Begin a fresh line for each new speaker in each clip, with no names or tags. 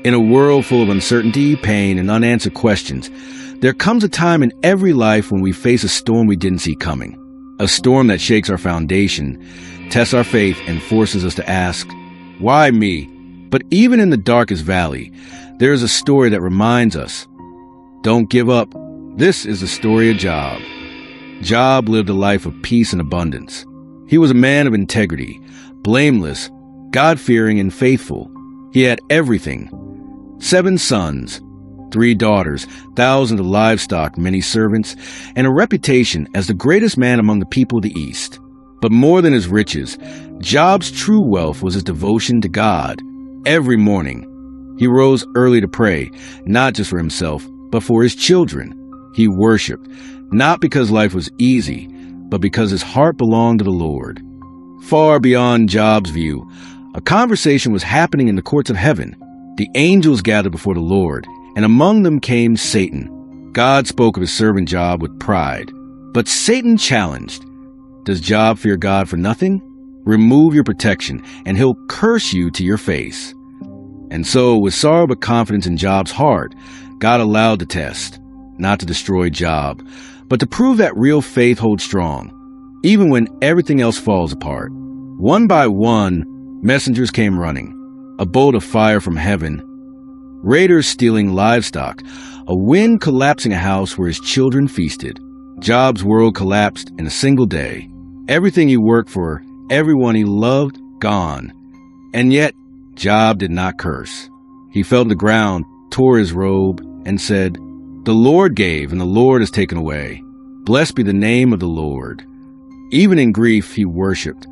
In a world full of uncertainty, pain, and unanswered questions, there comes a time in every life when we face a storm we didn't see coming. A storm that shakes our foundation, tests our faith, and forces us to ask, why me? But even in the darkest valley, there is a story that reminds us, don't give up. This is the story of Job. Job lived a life of peace and abundance. He was a man of integrity, blameless, God-fearing, and faithful. He had everything: 7 sons, 3 daughters, thousands of livestock, many servants, and a reputation as the greatest man among the people of the East. But more than his riches, Job's true wealth was his devotion to God. Every morning, he rose early to pray, not just for himself, but for his children. He worshiped, not because life was easy, but because his heart belonged to the Lord. Far beyond Job's view, a conversation was happening in the courts of heaven. The angels gathered before the Lord, and among them came Satan. God spoke of his servant Job with pride, but Satan challenged, does Job fear God for nothing? Remove your protection, and he'll curse you to your face. And so, with sorrow but confidence in Job's heart, God allowed the test, not to destroy Job, but to prove that real faith holds strong, even when everything else falls apart. One by one, messengers came running, a bolt of fire from heaven, raiders stealing livestock, a wind collapsing a house where his children feasted. Job's world collapsed in a single day. Everything he worked for, everyone he loved, gone. And yet, Job did not curse. He fell to the ground, tore his robe, and said, the Lord gave, and the Lord has taken away. Blessed be the name of the Lord. Even in grief, he worshipped.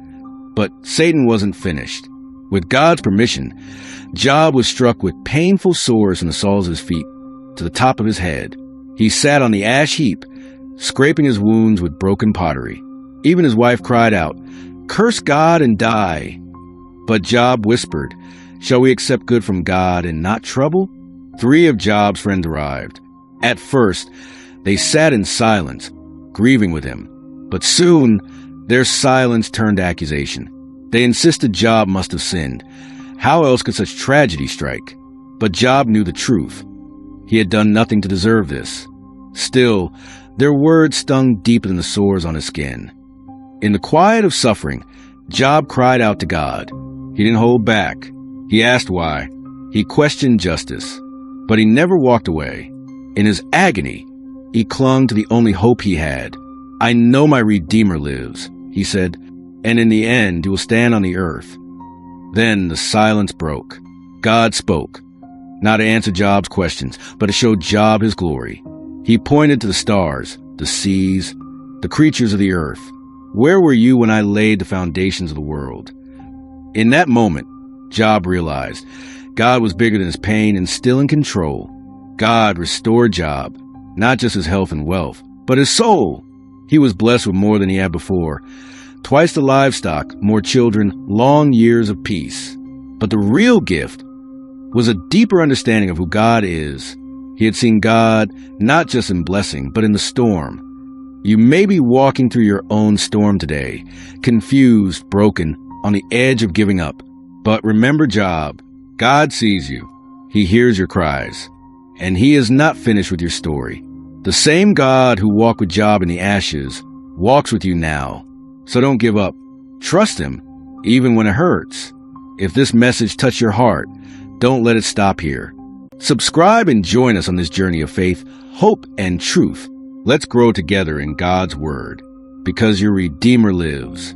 But Satan wasn't finished. With God's permission, Job was struck with painful sores from the soles of his feet to the top of his head. He sat on the ash heap, scraping his wounds with broken pottery. Even his wife cried out, curse God and die. But Job whispered, shall we accept good from God and not trouble? 3 of Job's friends arrived. At first, they sat in silence, grieving with him. But soon, their silence turned to accusation. They insisted Job must have sinned. How else could such tragedy strike? But Job knew the truth. He had done nothing to deserve this. Still, their words stung deeper than the sores on his skin. In the quiet of suffering, Job cried out to God. He didn't hold back. He asked why. He questioned justice. But he never walked away. In his agony, he clung to the only hope he had. I know my Redeemer lives, he said, and in the end he will stand on the earth. Then the silence broke. God spoke, not to answer Job's questions, but to show Job his glory. He pointed to the stars, the seas, the creatures of the earth. Where were you when I laid the foundations of the world? In that moment, Job realized God was bigger than his pain and still in control. God restored Job, not just his health and wealth, but his soul. He was blessed with more than he had before. Twice the livestock, more children, long years of peace. But the real gift was a deeper understanding of who God is. He had seen God not just in blessing, but in the storm. You may be walking through your own storm today, confused, broken, on the edge of giving up. But remember Job, God sees you. He hears your cries. And he is not finished with your story. The same God who walked with Job in the ashes walks with you now. So don't give up. Trust him, even when it hurts. If this message touched your heart, don't let it stop here. Subscribe and join us on this journey of faith, hope, and truth. Let's grow together in God's Word, because your Redeemer lives.